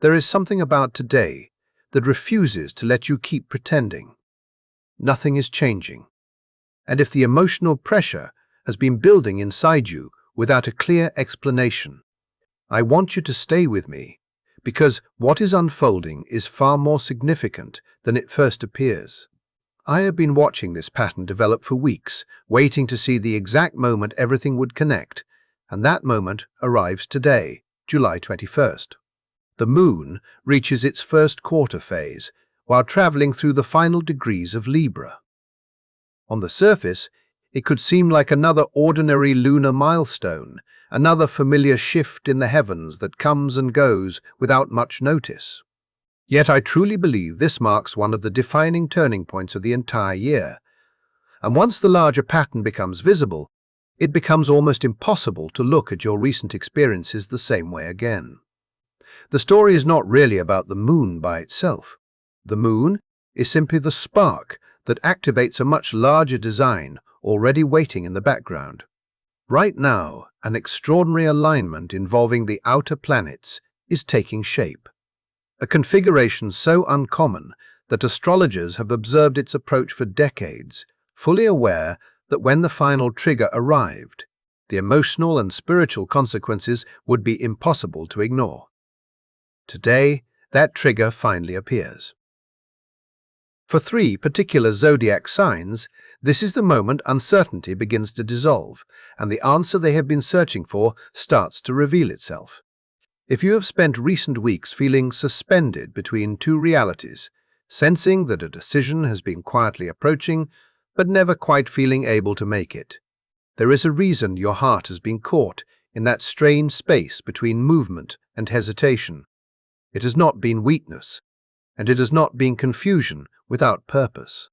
There is something about today that refuses to let you keep pretending. Nothing is changing. And if the emotional pressure has been building inside you without a clear explanation, I want you to stay with me, because what is unfolding is far more significant than it first appears. I have been watching this pattern develop for weeks, waiting to see the exact moment everything would connect, and that moment arrives today, July 21st. The moon reaches its first quarter phase while traveling through the final degrees of Libra. On the surface, it could seem like another ordinary lunar milestone, another familiar shift in the heavens that comes and goes without much notice. Yet I truly believe this marks one of the defining turning points of the entire year. And once the larger pattern becomes visible, it becomes almost impossible to look at your recent experiences the same way again. The story is not really about the moon by itself. The moon is simply the spark that activates a much larger design already waiting in the background. Right now, an extraordinary alignment involving the outer planets is taking shape. A configuration so uncommon that astrologers have observed its approach for decades, fully aware that when the final trigger arrived, the emotional and spiritual consequences would be impossible to ignore. Today, that trigger finally appears. For 3 particular zodiac signs, this is the moment uncertainty begins to dissolve, and the answer they have been searching for starts to reveal itself. If you have spent recent weeks feeling suspended between 2 realities, sensing that a decision has been quietly approaching, but never quite feeling able to make it, there is a reason your heart has been caught in that strange space between movement and hesitation. It has not been weakness, and it has not been confusion without purpose.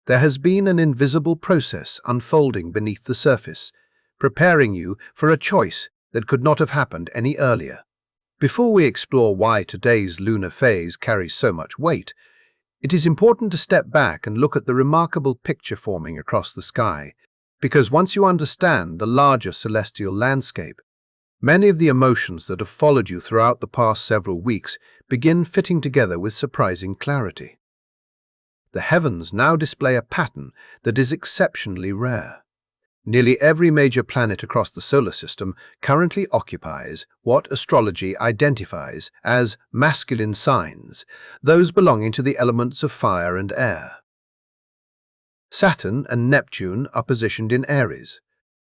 There has been an invisible process unfolding beneath the surface, preparing you for a choice that could not have happened any earlier. Before we explore why today's lunar phase carries so much weight, it is important to step back and look at the remarkable picture forming across the sky, because once you understand the larger celestial landscape, many of the emotions that have followed you throughout the past several weeks begin fitting together with surprising clarity. The heavens now display a pattern that is exceptionally rare. Nearly every major planet across the solar system currently occupies what astrology identifies as masculine signs, those belonging to the elements of fire and air. Saturn and Neptune are positioned in Aries.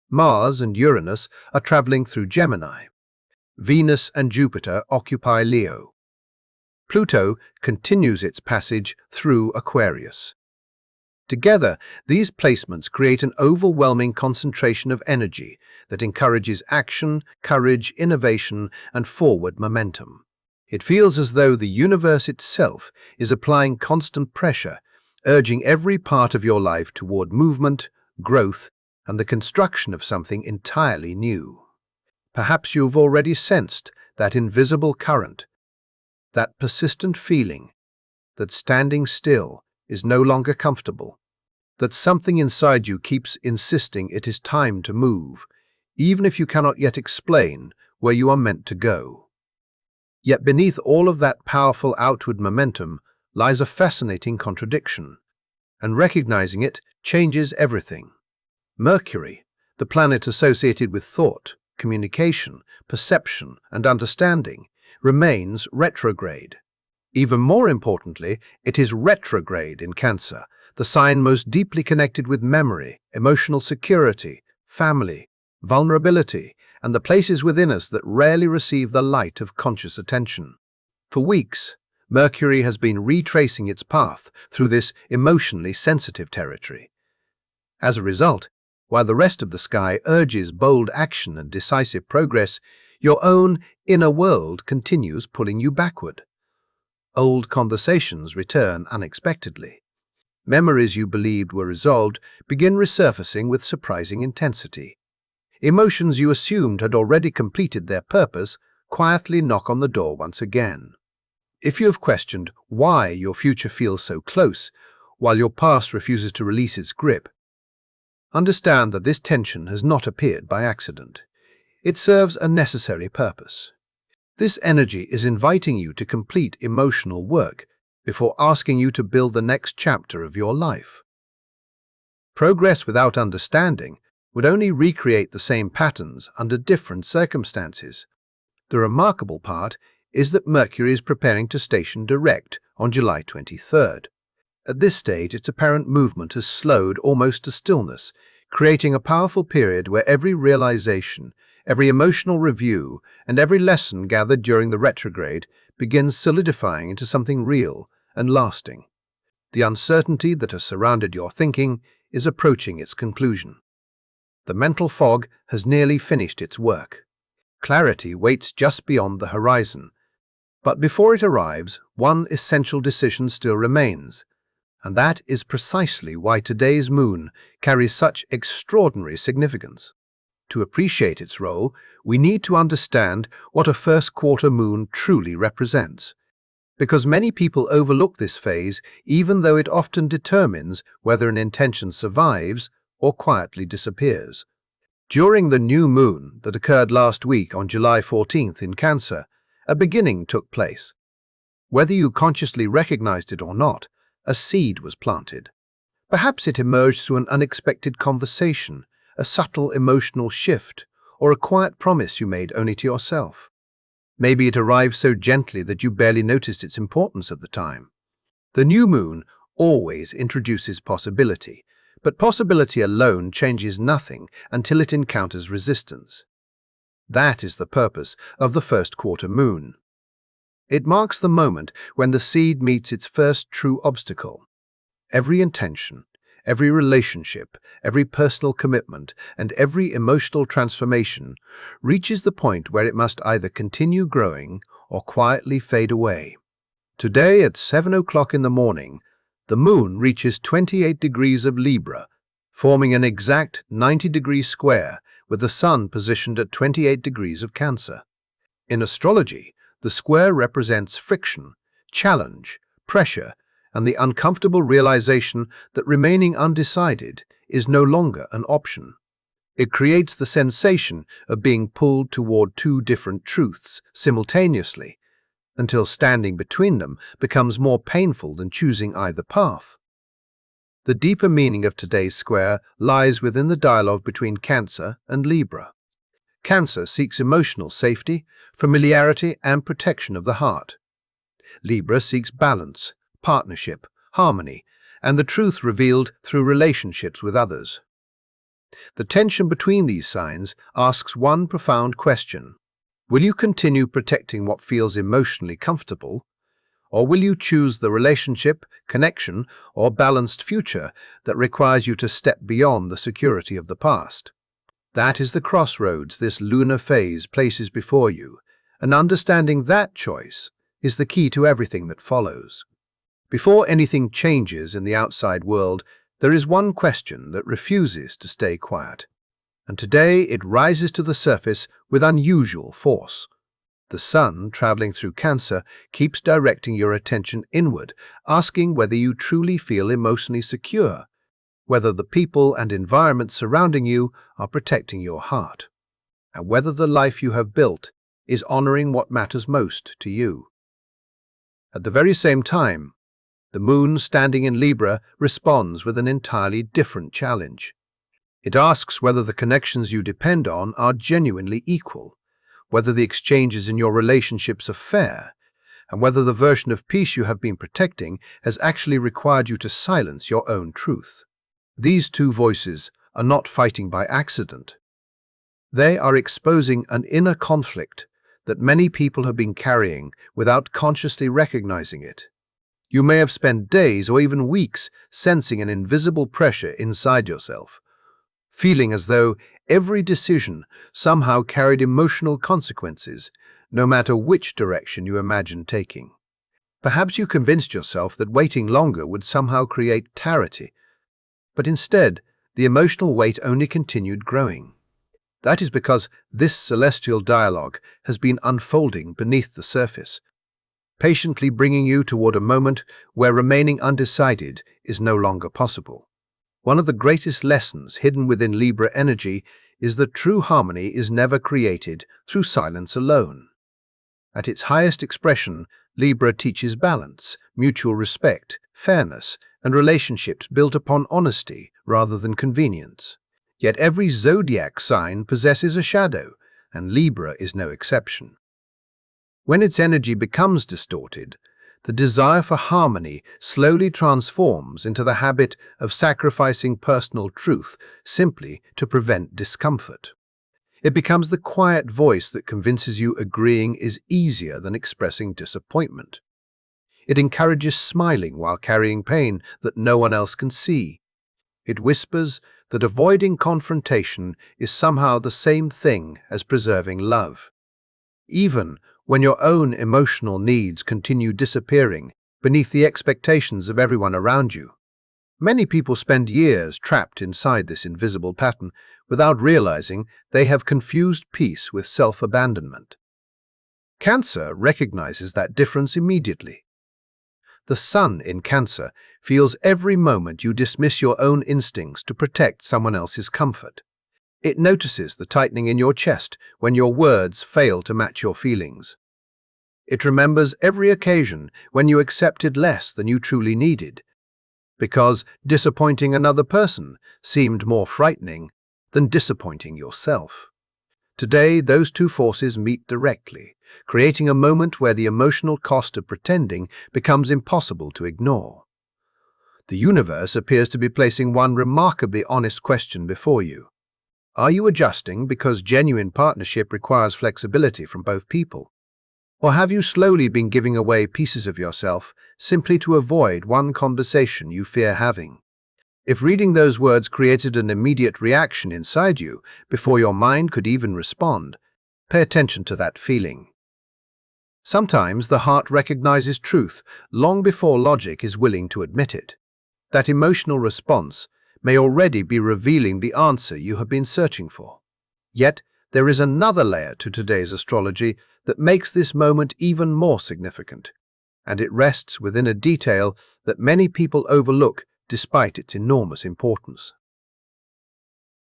Mars and Uranus are traveling through Gemini. Venus and Jupiter occupy Leo. Pluto continues its passage through Aquarius. Together, these placements create an overwhelming concentration of energy that encourages action, courage, innovation, and forward momentum. It feels as though the universe itself is applying constant pressure, urging every part of your life toward movement, growth, and the construction of something entirely new. Perhaps you've already sensed that invisible current, that persistent feeling that standing still is no longer comfortable, that something inside you keeps insisting it is time to move, even if you cannot yet explain where you are meant to go. Yet beneath all of that powerful outward momentum lies a fascinating contradiction, and recognizing it changes everything. Mercury, the planet associated with thought, communication, perception, and understanding, remains retrograde. Even more importantly, it is retrograde in Cancer, the sign most deeply connected with memory, emotional security, family, vulnerability, and the places within us that rarely receive the light of conscious attention. For weeks, Mercury has been retracing its path through this emotionally sensitive territory. As a result, while the rest of the sky urges bold action and decisive progress, your own inner world continues pulling you backward. Old conversations return unexpectedly. Memories you believed were resolved begin resurfacing with surprising intensity. Emotions you assumed had already completed their purpose quietly knock on the door once again. If you have questioned why your future feels so close, while your past refuses to release its grip, understand that this tension has not appeared by accident. It serves a necessary purpose. This energy is inviting you to complete emotional work before asking you to build the next chapter of your life. Progress without understanding would only recreate the same patterns under different circumstances. The remarkable part is that Mercury is preparing to station direct on July 23rd. At this stage, its apparent movement has slowed almost to stillness, creating a powerful period where every realization, every emotional review, and every lesson gathered during the retrograde begins solidifying into something real and lasting. The uncertainty that has surrounded your thinking is approaching its conclusion. The mental fog has nearly finished its work. Clarity waits just beyond the horizon. But before it arrives, one essential decision still remains. And that is precisely why today's moon carries such extraordinary significance. To appreciate its role, we need to understand what a first quarter moon truly represents. Because many people overlook this phase, even though it often determines whether an intention survives or quietly disappears. During the new moon that occurred last week on July 14th in Cancer, a beginning took place. Whether you consciously recognized it or not, a seed was planted. Perhaps it emerged through an unexpected conversation, a subtle emotional shift, or a quiet promise you made only to yourself. Maybe it arrived so gently that you barely noticed its importance at the time. The new moon always introduces possibility, but possibility alone changes nothing until it encounters resistance. That is the purpose of the first quarter moon. It marks the moment when the seed meets its first true obstacle. Every intention, every relationship, every personal commitment, and every emotional transformation reaches the point where it must either continue growing or quietly fade away. Today at 7 o'clock in the morning, the moon reaches 28 degrees of Libra, forming an exact 90-degree square with the sun positioned at 28 degrees of Cancer. In astrology, the square represents friction, challenge, pressure, and the uncomfortable realization that remaining undecided is no longer an option. It creates the sensation of being pulled toward two different truths simultaneously, until standing between them becomes more painful than choosing either path. The deeper meaning of today's square lies within the dialogue between Cancer and Libra. Cancer seeks emotional safety, familiarity, and protection of the heart. Libra seeks balance, partnership, harmony, and the truth revealed through relationships with others. The tension between these signs asks one profound question. Will you continue protecting what feels emotionally comfortable, or will you choose the relationship, connection, or balanced future that requires you to step beyond the security of the past? That is the crossroads this lunar phase places before you, and understanding that choice is the key to everything that follows. Before anything changes in the outside world, there is one question that refuses to stay quiet, and today it rises to the surface with unusual force. The sun, traveling through Cancer, keeps directing your attention inward, asking whether you truly feel emotionally secure, whether the people and environment surrounding you are protecting your heart, and whether the life you have built is honoring what matters most to you. At the very same time, the moon standing in Libra responds with an entirely different challenge. It asks whether the connections you depend on are genuinely equal, whether the exchanges in your relationships are fair, and whether the version of peace you have been protecting has actually required you to silence your own truth. These two voices are not fighting by accident. They are exposing an inner conflict that many people have been carrying without consciously recognizing it. You may have spent days or even weeks sensing an invisible pressure inside yourself, feeling as though every decision somehow carried emotional consequences, no matter which direction you imagined taking. Perhaps you convinced yourself that waiting longer would somehow create clarity, but instead, the emotional weight only continued growing. That is because this celestial dialogue has been unfolding beneath the surface, patiently bringing you toward a moment where remaining undecided is no longer possible. One of the greatest lessons hidden within Libra energy is that true harmony is never created through silence alone. At its highest expression, Libra teaches balance, mutual respect, fairness, and relationships built upon honesty rather than convenience. Yet every zodiac sign possesses a shadow, and Libra is no exception. When its energy becomes distorted, the desire for harmony slowly transforms into the habit of sacrificing personal truth simply to prevent discomfort. It becomes the quiet voice that convinces you agreeing is easier than expressing disappointment. It encourages smiling while carrying pain that no one else can see. It whispers that avoiding confrontation is somehow the same thing as preserving love. Even when your own emotional needs continue disappearing beneath the expectations of everyone around you. Many people spend years trapped inside this invisible pattern without realizing they have confused peace with self-abandonment. Cancer recognizes that difference immediately. The sun in Cancer feels every moment you dismiss your own instincts to protect someone else's comfort. It notices the tightening in your chest when your words fail to match your feelings. It remembers every occasion when you accepted less than you truly needed, because disappointing another person seemed more frightening than disappointing yourself. Today, those two forces meet directly, creating a moment where the emotional cost of pretending becomes impossible to ignore. The universe appears to be placing one remarkably honest question before you. Are you adjusting because genuine partnership requires flexibility from both people? Or have you slowly been giving away pieces of yourself simply to avoid one conversation you fear having? If reading those words created an immediate reaction inside you before your mind could even respond, pay attention to that feeling. Sometimes the heart recognizes truth long before logic is willing to admit it. That emotional response may already be revealing the answer you have been searching for. Yet, there is another layer to today's astrology that makes this moment even more significant, and it rests within a detail that many people overlook despite its enormous importance.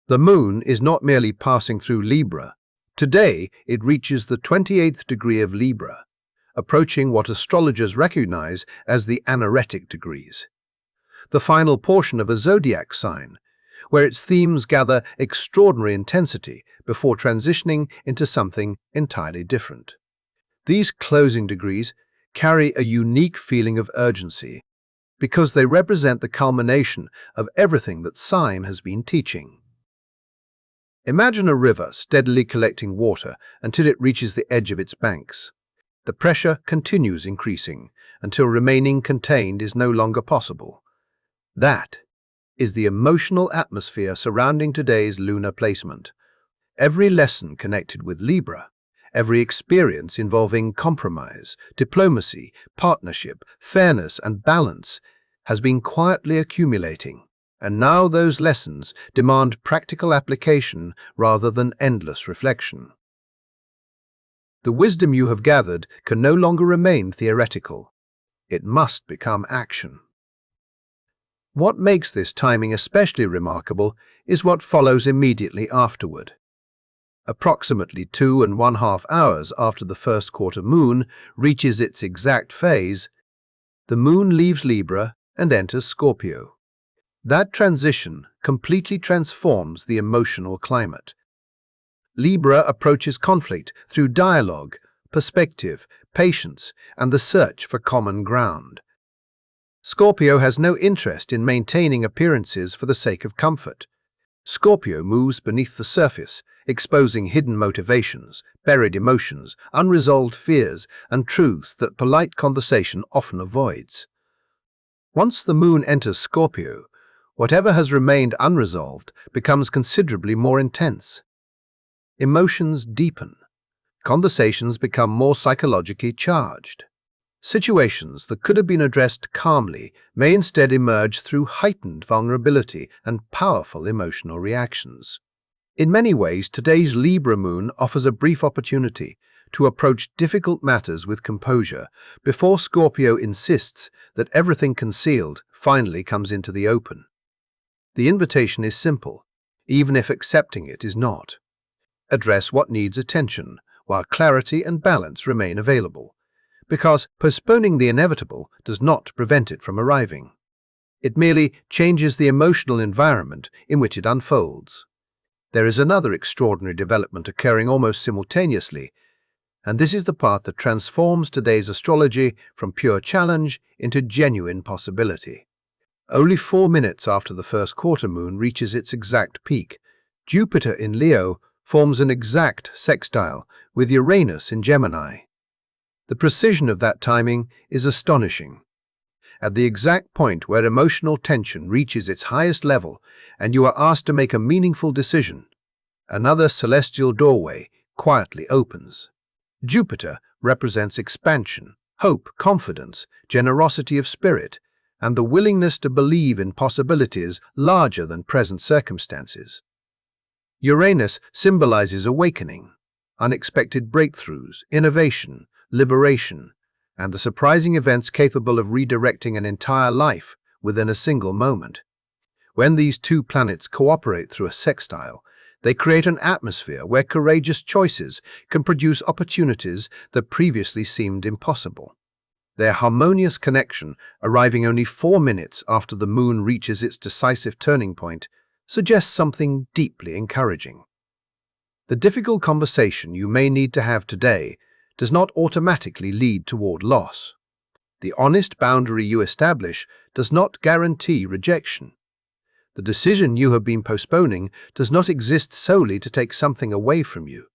The moon is not merely passing through Libra. Today, it reaches the 28th degree of Libra, approaching what astrologers recognize as the anaretic degrees, the final portion of a zodiac sign, where its themes gather extraordinary intensity before transitioning into something entirely different. These closing degrees carry a unique feeling of urgency because they represent the culmination of everything that sign has been teaching. Imagine a river steadily collecting water until it reaches the edge of its banks. The pressure continues increasing until remaining contained is no longer possible. That is the emotional atmosphere surrounding today's lunar placement. Every lesson connected with Libra, every experience involving compromise, diplomacy, partnership, fairness, and balance has been quietly accumulating, and now those lessons demand practical application rather than endless reflection. The wisdom you have gathered can no longer remain theoretical. It must become action. What makes this timing especially remarkable is what follows immediately afterward. Approximately 2.5 hours after the first quarter moon reaches its exact phase, the moon leaves Libra and enters Scorpio. That transition completely transforms the emotional climate. Libra approaches conflict through dialogue, perspective, patience, and the search for common ground. Scorpio has no interest in maintaining appearances for the sake of comfort. Scorpio moves beneath the surface, exposing hidden motivations, buried emotions, unresolved fears, and truths that polite conversation often avoids. Once the moon enters Scorpio, whatever has remained unresolved becomes considerably more intense. Emotions deepen. Conversations become more psychologically charged. Situations that could have been addressed calmly may instead emerge through heightened vulnerability and powerful emotional reactions. In many ways, today's Libra moon offers a brief opportunity to approach difficult matters with composure before Scorpio insists that everything concealed finally comes into the open. The invitation is simple, even if accepting it is not. Address what needs attention, while clarity and balance remain available, because postponing the inevitable does not prevent it from arriving. It merely changes the emotional environment in which it unfolds. There is another extraordinary development occurring almost simultaneously, and this is the part that transforms today's astrology from pure challenge into genuine possibility. Only 4 minutes after the first quarter moon reaches its exact peak, Jupiter in Leo forms an exact sextile with Uranus in Gemini. The precision of that timing is astonishing. At the exact point where emotional tension reaches its highest level and you are asked to make a meaningful decision, another celestial doorway quietly opens. Jupiter represents expansion, hope, confidence, generosity of spirit, and the willingness to believe in possibilities larger than present circumstances. Uranus symbolizes awakening, unexpected breakthroughs, innovation, liberation, and the surprising events capable of redirecting an entire life within a single moment. When these two planets cooperate through a sextile, they create an atmosphere where courageous choices can produce opportunities that previously seemed impossible. Their harmonious connection, arriving only 4 minutes after the moon reaches its decisive turning point, suggests something deeply encouraging. The difficult conversation you may need to have today does not automatically lead toward loss. The honest boundary you establish does not guarantee rejection. The decision you have been postponing does not exist solely to take something away from you.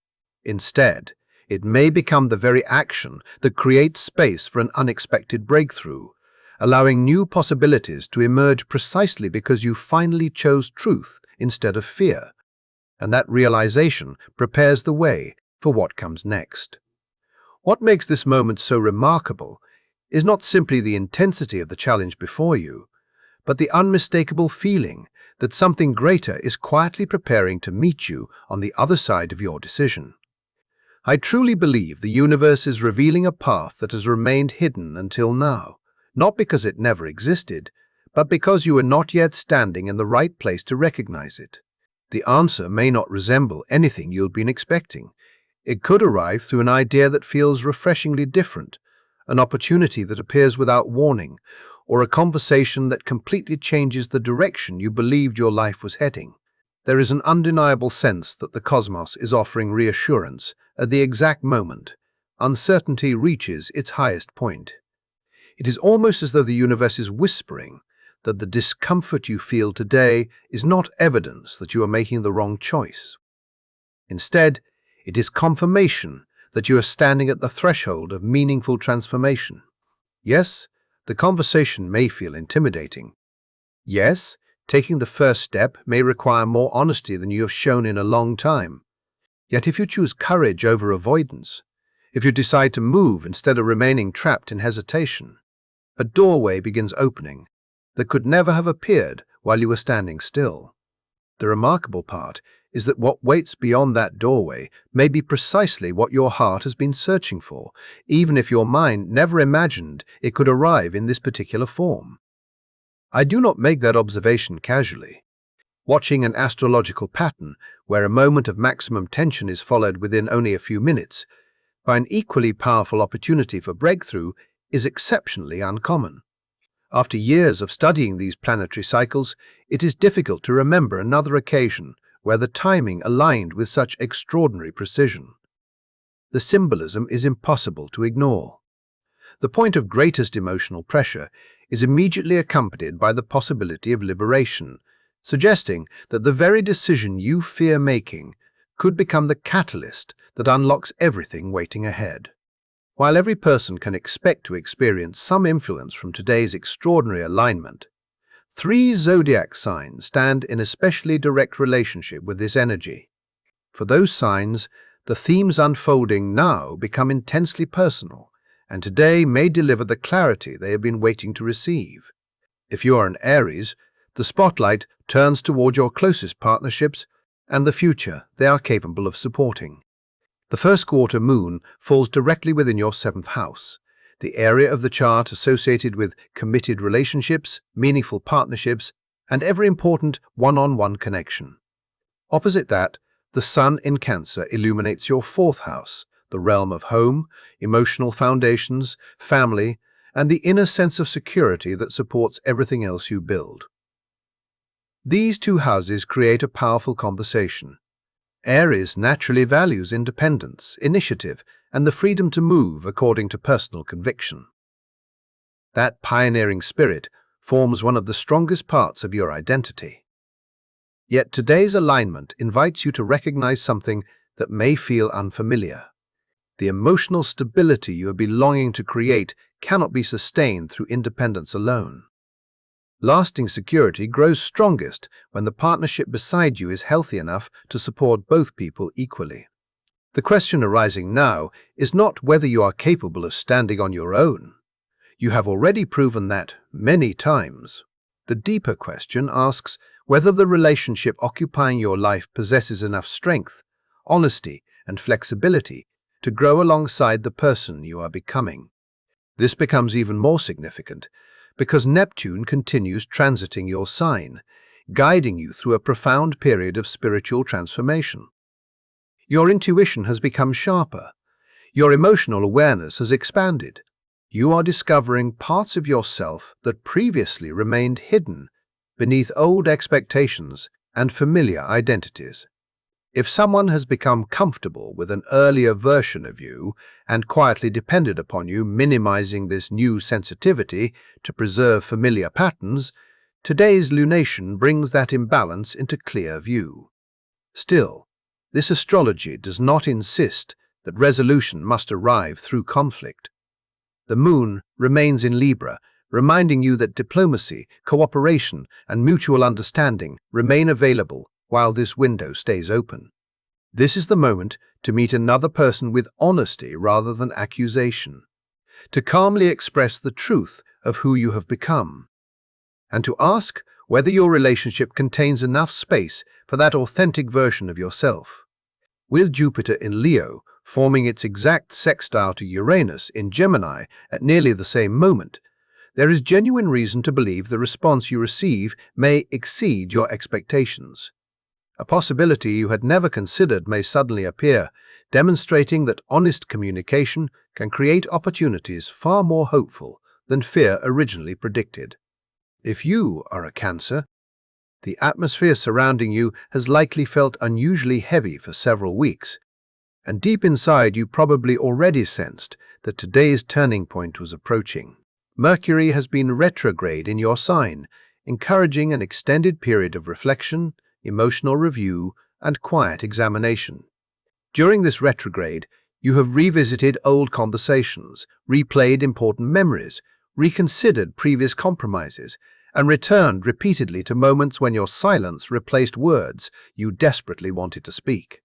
Instead, it may become the very action that creates space for an unexpected breakthrough, allowing new possibilities to emerge precisely because you finally chose truth instead of fear. And that realization prepares the way for what comes next. What makes this moment so remarkable is not simply the intensity of the challenge before you, but the unmistakable feeling that something greater is quietly preparing to meet you on the other side of your decision. I truly believe the universe is revealing a path that has remained hidden until now, not because it never existed, but because you are not yet standing in the right place to recognize it. The answer may not resemble anything you've been expecting. It could arrive through an idea that feels refreshingly different, an opportunity that appears without warning, or a conversation that completely changes the direction you believed your life was heading. There is an undeniable sense that the cosmos is offering reassurance at the exact moment uncertainty reaches its highest point. It is almost as though the universe is whispering that the discomfort you feel today is not evidence that you are making the wrong choice. Instead, it is confirmation that you are standing at the threshold of meaningful transformation. Yes, the conversation may feel intimidating. Yes, taking the first step may require more honesty than you have shown in a long time. Yet if you choose courage over avoidance, if you decide to move instead of remaining trapped in hesitation, a doorway begins opening that could never have appeared while you were standing still. The remarkable part is that what waits beyond that doorway may be precisely what your heart has been searching for, even if your mind never imagined it could arrive in this particular form. I do not make that observation casually. Watching an astrological pattern where a moment of maximum tension is followed within only a few minutes by an equally powerful opportunity for breakthrough is exceptionally uncommon. After years of studying these planetary cycles, it is difficult to remember another occasion where the timing aligned with such extraordinary precision. The symbolism is impossible to ignore. The point of greatest emotional pressure is immediately accompanied by the possibility of liberation, suggesting that the very decision you fear making could become the catalyst that unlocks everything waiting ahead. While every person can expect to experience some influence from today's extraordinary alignment, 3 zodiac signs stand in especially direct relationship with this energy. For those signs, the themes unfolding now become intensely personal, and today may deliver the clarity they have been waiting to receive. If you are an Aries, the spotlight turns toward your closest partnerships and the future they are capable of supporting. The first quarter moon falls directly within your 7th house, the area of the chart associated with committed relationships, meaningful partnerships, and every important one-on-one connection. Opposite that, the sun in Cancer illuminates your 4th house, the realm of home, emotional foundations, family, and the inner sense of security that supports everything else you build. These two houses create a powerful conversation. Aries naturally values independence, initiative, and the freedom to move according to personal conviction. That pioneering spirit forms one of the strongest parts of your identity. Yet today's alignment invites you to recognize something that may feel unfamiliar. The emotional stability you have been longing to create cannot be sustained through independence alone. Lasting security grows strongest when the partnership beside you is healthy enough to support both people equally. The question arising now is not whether you are capable of standing on your own. You have already proven that many times. The deeper question asks whether the relationship occupying your life possesses enough strength, honesty, and flexibility to grow alongside the person you are becoming. This becomes even more significant because Neptune continues transiting your sign, guiding you through a profound period of spiritual transformation. Your intuition has become sharper. Your emotional awareness has expanded. You are discovering parts of yourself that previously remained hidden beneath old expectations and familiar identities. If someone has become comfortable with an earlier version of you and quietly depended upon you minimizing this new sensitivity to preserve familiar patterns, today's lunation brings that imbalance into clear view. Still, this astrology does not insist that resolution must arrive through conflict. The moon remains in Libra, reminding you that diplomacy, cooperation, and mutual understanding remain available while this window stays open. This is the moment to meet another person with honesty rather than accusation, to calmly express the truth of who you have become, and to ask whether your relationship contains enough space for that authentic version of yourself. With Jupiter in Leo forming its exact sextile to Uranus in Gemini at nearly the same moment, there is genuine reason to believe the response you receive may exceed your expectations. A possibility you had never considered may suddenly appear, demonstrating that honest communication can create opportunities far more hopeful than fear originally predicted. If you are a Cancer, the atmosphere surrounding you has likely felt unusually heavy for several weeks, and deep inside you probably already sensed that today's turning point was approaching. Mercury has been retrograde in your sign, encouraging an extended period of reflection, emotional review, and quiet examination. During this retrograde, you have revisited old conversations, replayed important memories, reconsidered previous compromises, and returned repeatedly to moments when your silence replaced words you desperately wanted to speak.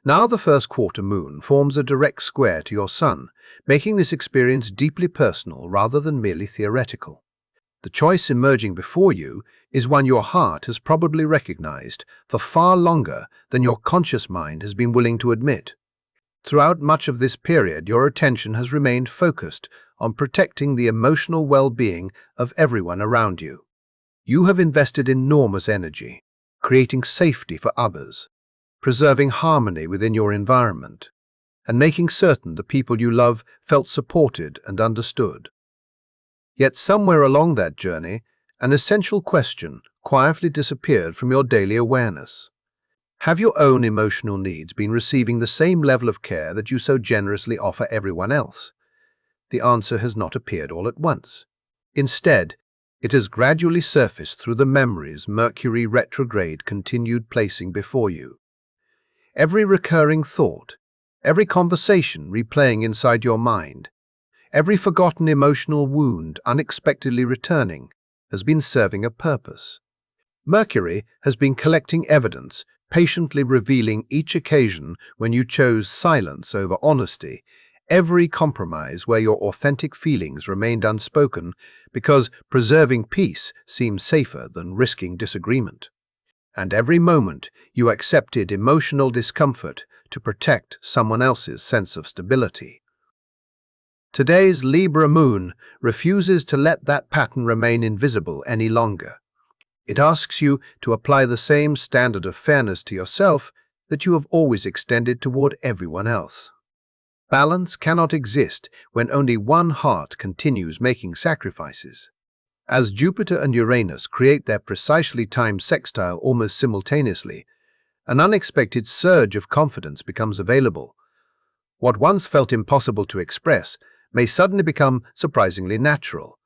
Now the first quarter moon forms a direct square to your sun, making this experience deeply personal rather than merely theoretical. The choice emerging before you is one your heart has probably recognized for far longer than your conscious mind has been willing to admit. Throughout much of this period, your attention has remained focused on protecting the emotional well-being of everyone around you. You have invested enormous energy, creating safety for others, preserving harmony within your environment, and making certain the people you love felt supported and understood. Yet somewhere along that journey, an essential question quietly disappeared from your daily awareness. Have your own emotional needs been receiving the same level of care that you so generously offer everyone else? The answer has not appeared all at once. Instead, it has gradually surfaced through the memories Mercury retrograde continued placing before you. Every recurring thought, every conversation replaying inside your mind, every forgotten emotional wound unexpectedly returning has been serving a purpose. Mercury has been collecting evidence, patiently revealing each occasion when you chose silence over honesty, every compromise where your authentic feelings remained unspoken because preserving peace seemed safer than risking disagreement. And every moment you accepted emotional discomfort to protect someone else's sense of stability. Today's Libra moon refuses to let that pattern remain invisible any longer. It asks you to apply the same standard of fairness to yourself that you have always extended toward everyone else. Balance cannot exist when only one heart continues making sacrifices. As Jupiter and Uranus create their precisely timed sextile almost simultaneously, an unexpected surge of confidence becomes available. What once felt impossible to express may suddenly become surprisingly natural.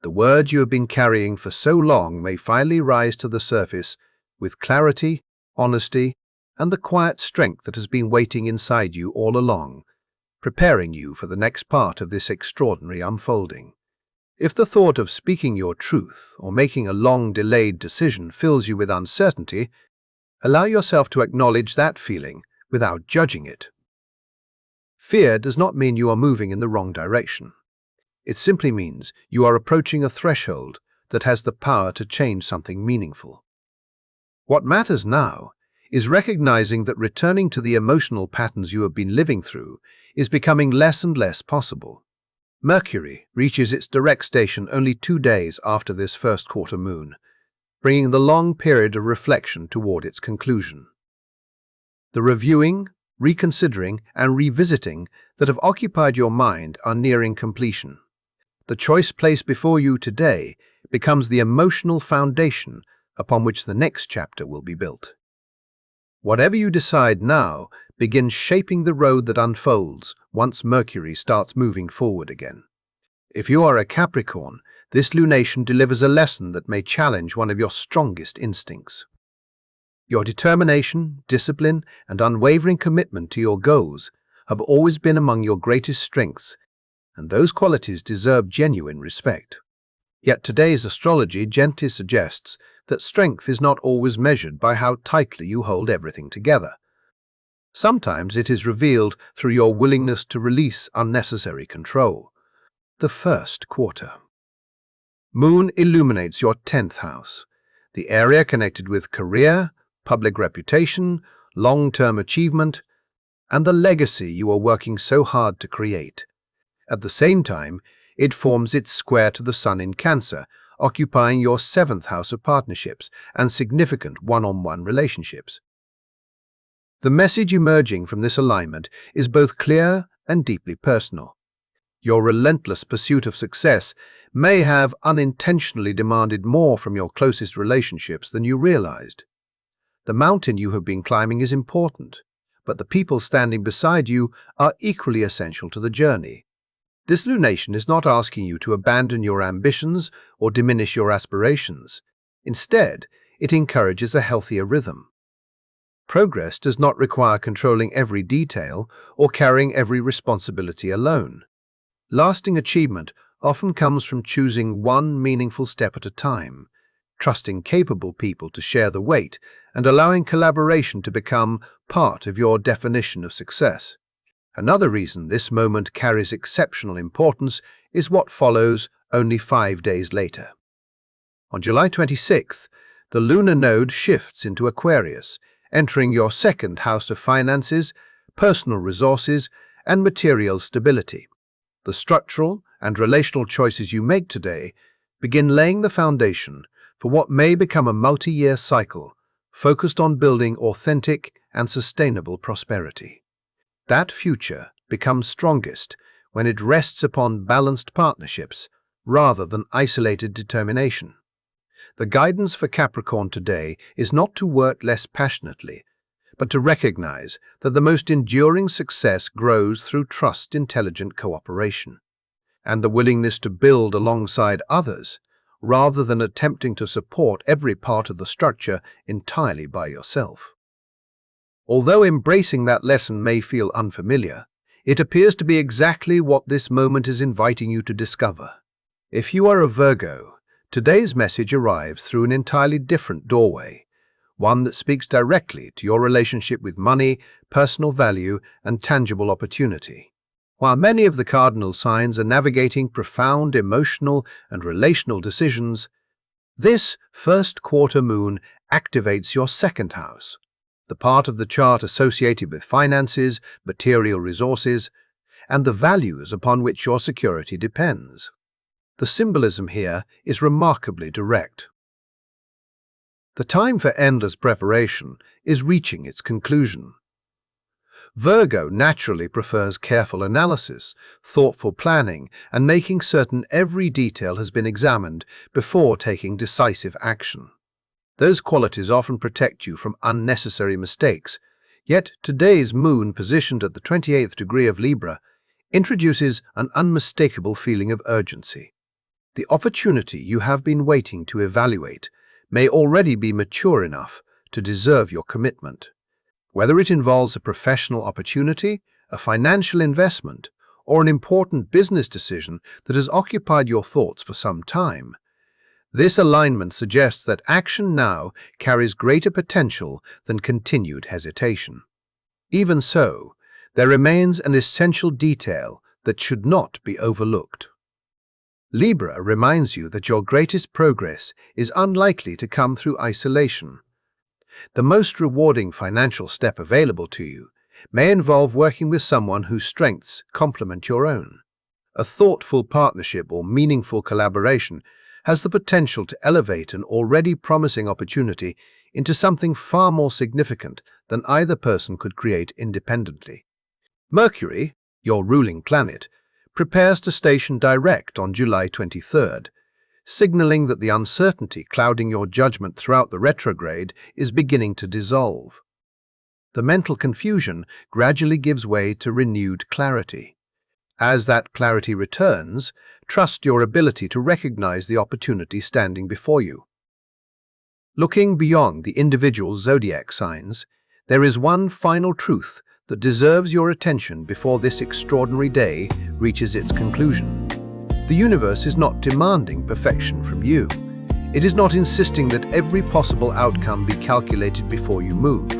The words you have been carrying for so long may finally rise to the surface with clarity, honesty, and the quiet strength that has been waiting inside you all along, preparing you for the next part of this extraordinary unfolding. If the thought of speaking your truth or making a long-delayed decision fills you with uncertainty, allow yourself to acknowledge that feeling without judging it. Fear does not mean you are moving in the wrong direction. It simply means you are approaching a threshold that has the power to change something meaningful. What matters now is recognizing that returning to the emotional patterns you have been living through is becoming less and less possible. Mercury reaches its direct station only 2 days after this first quarter moon, bringing the long period of reflection toward its conclusion. The reviewing, reconsidering, and revisiting that have occupied your mind are nearing completion. The choice placed before you today becomes the emotional foundation upon which the next chapter will be built. Whatever you decide now begins shaping the road that unfolds once Mercury starts moving forward again. If you are a Capricorn, this lunation delivers a lesson that may challenge one of your strongest instincts. Your determination, discipline, and unwavering commitment to your goals have always been among your greatest strengths, and those qualities deserve genuine respect. Yet today's astrology gently suggests that strength is not always measured by how tightly you hold everything together. Sometimes it is revealed through your willingness to release unnecessary control. The first quarter. Moon illuminates your 10th house, the area connected with career, public reputation, long-term achievement, and the legacy you are working so hard to create. At the same time, it forms its square to the Sun in Cancer, occupying your 7th house of partnerships and significant one-on-one relationships. The message emerging from this alignment is both clear and deeply personal. Your relentless pursuit of success may have unintentionally demanded more from your closest relationships than you realized. The mountain you have been climbing is important, but the people standing beside you are equally essential to the journey. This lunation is not asking you to abandon your ambitions or diminish your aspirations. Instead, it encourages a healthier rhythm. Progress does not require controlling every detail or carrying every responsibility alone. Lasting achievement often comes from choosing one meaningful step at a time, trusting capable people to share the weight, and allowing collaboration to become part of your definition of success. Another reason this moment carries exceptional importance is what follows only 5 days later. On July 26th, the lunar node shifts into Aquarius, entering your 2nd house of finances, personal resources, and material stability. The structural and relational choices you make today begin laying the foundation for what may become a multi-year cycle focused on building authentic and sustainable prosperity. That future becomes strongest when it rests upon balanced partnerships rather than isolated determination. The guidance for Capricorn today is not to work less passionately, but to recognize that the most enduring success grows through trust, intelligent cooperation, and the willingness to build alongside others rather than attempting to support every part of the structure entirely by yourself. Although embracing that lesson may feel unfamiliar, it appears to be exactly what this moment is inviting you to discover. If you are a Virgo, today's message arrives through an entirely different doorway, one that speaks directly to your relationship with money, personal value, and tangible opportunity. While many of the cardinal signs are navigating profound emotional and relational decisions, this first quarter moon activates your 2nd house, the part of the chart associated with finances, material resources, and the values upon which your security depends. The symbolism here is remarkably direct. The time for endless preparation is reaching its conclusion. Virgo naturally prefers careful analysis, thoughtful planning, and making certain every detail has been examined before taking decisive action. Those qualities often protect you from unnecessary mistakes, yet today's moon, positioned at the 28th degree of Libra, introduces an unmistakable feeling of urgency. The opportunity you have been waiting to evaluate may already be mature enough to deserve your commitment. Whether it involves a professional opportunity, a financial investment, or an important business decision that has occupied your thoughts for some time, this alignment suggests that action now carries greater potential than continued hesitation. Even so, there remains an essential detail that should not be overlooked. Libra reminds you that your greatest progress is unlikely to come through isolation. The most rewarding financial step available to you may involve working with someone whose strengths complement your own. A thoughtful partnership or meaningful collaboration has the potential to elevate an already promising opportunity into something far more significant than either person could create independently. Mercury, your ruling planet, prepares to station direct on July 23rd, signaling that the uncertainty clouding your judgment throughout the retrograde is beginning to dissolve. The mental confusion gradually gives way to renewed clarity. As that clarity returns, trust your ability to recognize the opportunity standing before you. Looking beyond the individual zodiac signs, there is one final truth that deserves your attention before this extraordinary day reaches its conclusion. The universe is not demanding perfection from you. It is not insisting that every possible outcome be calculated before you move.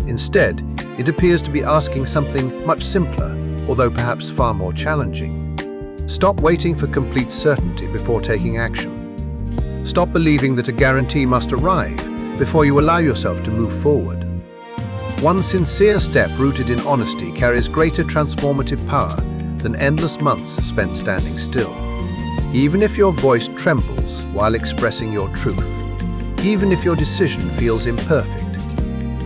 Instead, it appears to be asking something much simpler, although perhaps far more challenging. Stop waiting for complete certainty before taking action. Stop believing that a guarantee must arrive before you allow yourself to move forward. One sincere step rooted in honesty carries greater transformative power than endless months spent standing still. Even if your voice trembles while expressing your truth, even if your decision feels imperfect,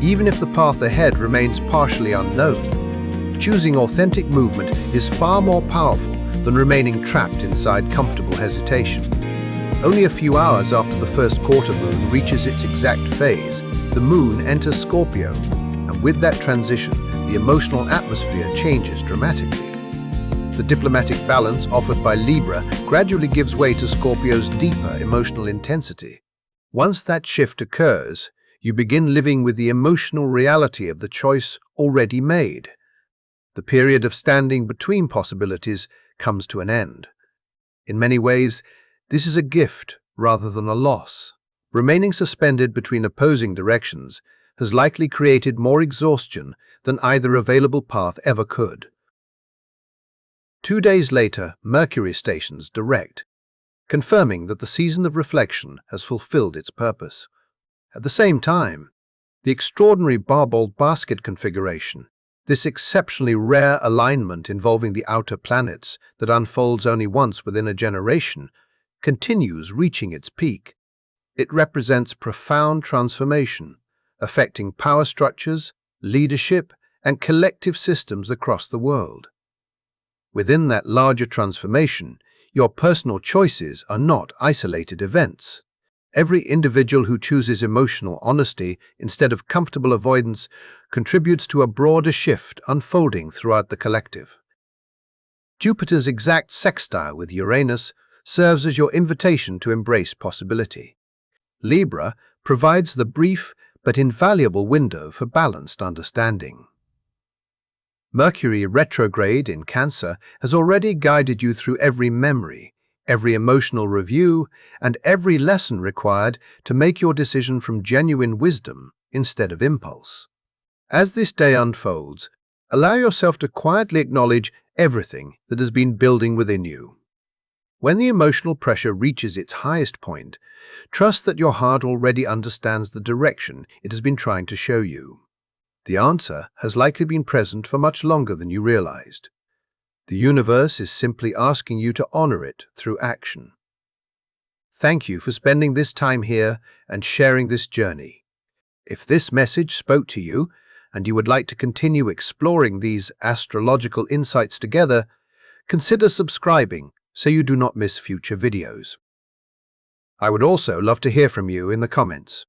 even if the path ahead remains partially unknown, choosing authentic movement is far more powerful than remaining trapped inside comfortable hesitation. Only a few hours after the first quarter moon reaches its exact phase, the moon enters Scorpio, and with that transition, the emotional atmosphere changes dramatically. The diplomatic balance offered by Libra gradually gives way to Scorpio's deeper emotional intensity. Once that shift occurs, you begin living with the emotional reality of the choice already made. The period of standing between possibilities comes to an end. In many ways, this is a gift rather than a loss. Remaining suspended between opposing directions has likely created more exhaustion than either available path ever could. 2 days later, Mercury stations direct, confirming that the season of reflection has fulfilled its purpose. At the same time, the extraordinary barbelled basket configuration, this exceptionally rare alignment involving the outer planets that unfolds only once within a generation, continues reaching its peak. It represents profound transformation, affecting power structures, leadership, and collective systems across the world. Within that larger transformation, your personal choices are not isolated events. Every individual who chooses emotional honesty instead of comfortable avoidance contributes to a broader shift unfolding throughout the collective. Jupiter's exact sextile with Uranus serves as your invitation to embrace possibility. Libra provides the brief but invaluable window for balanced understanding. Mercury retrograde in Cancer has already guided you through every memory, every emotional review, and every lesson required to make your decision from genuine wisdom instead of impulse. As this day unfolds, allow yourself to quietly acknowledge everything that has been building within you. When the emotional pressure reaches its highest point, trust that your heart already understands the direction it has been trying to show you. The answer has likely been present for much longer than you realized. The universe is simply asking you to honor it through action. Thank you for spending this time here and sharing this journey. If this message spoke to you and you would like to continue exploring these astrological insights together, consider subscribing so you do not miss future videos. I would also love to hear from you in the comments.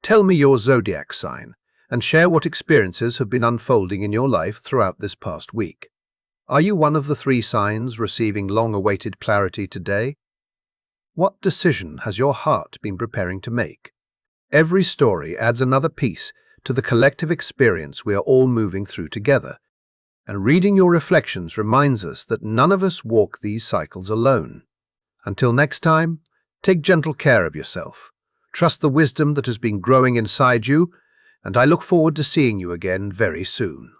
Tell me your zodiac sign and share what experiences have been unfolding in your life throughout this past week. Are you one of the 3 signs receiving long-awaited clarity today? What decision has your heart been preparing to make? Every story adds another piece to the collective experience we are all moving through together, and reading your reflections reminds us that none of us walk these cycles alone. Until next time, take gentle care of yourself, trust the wisdom that has been growing inside you, and I look forward to seeing you again very soon.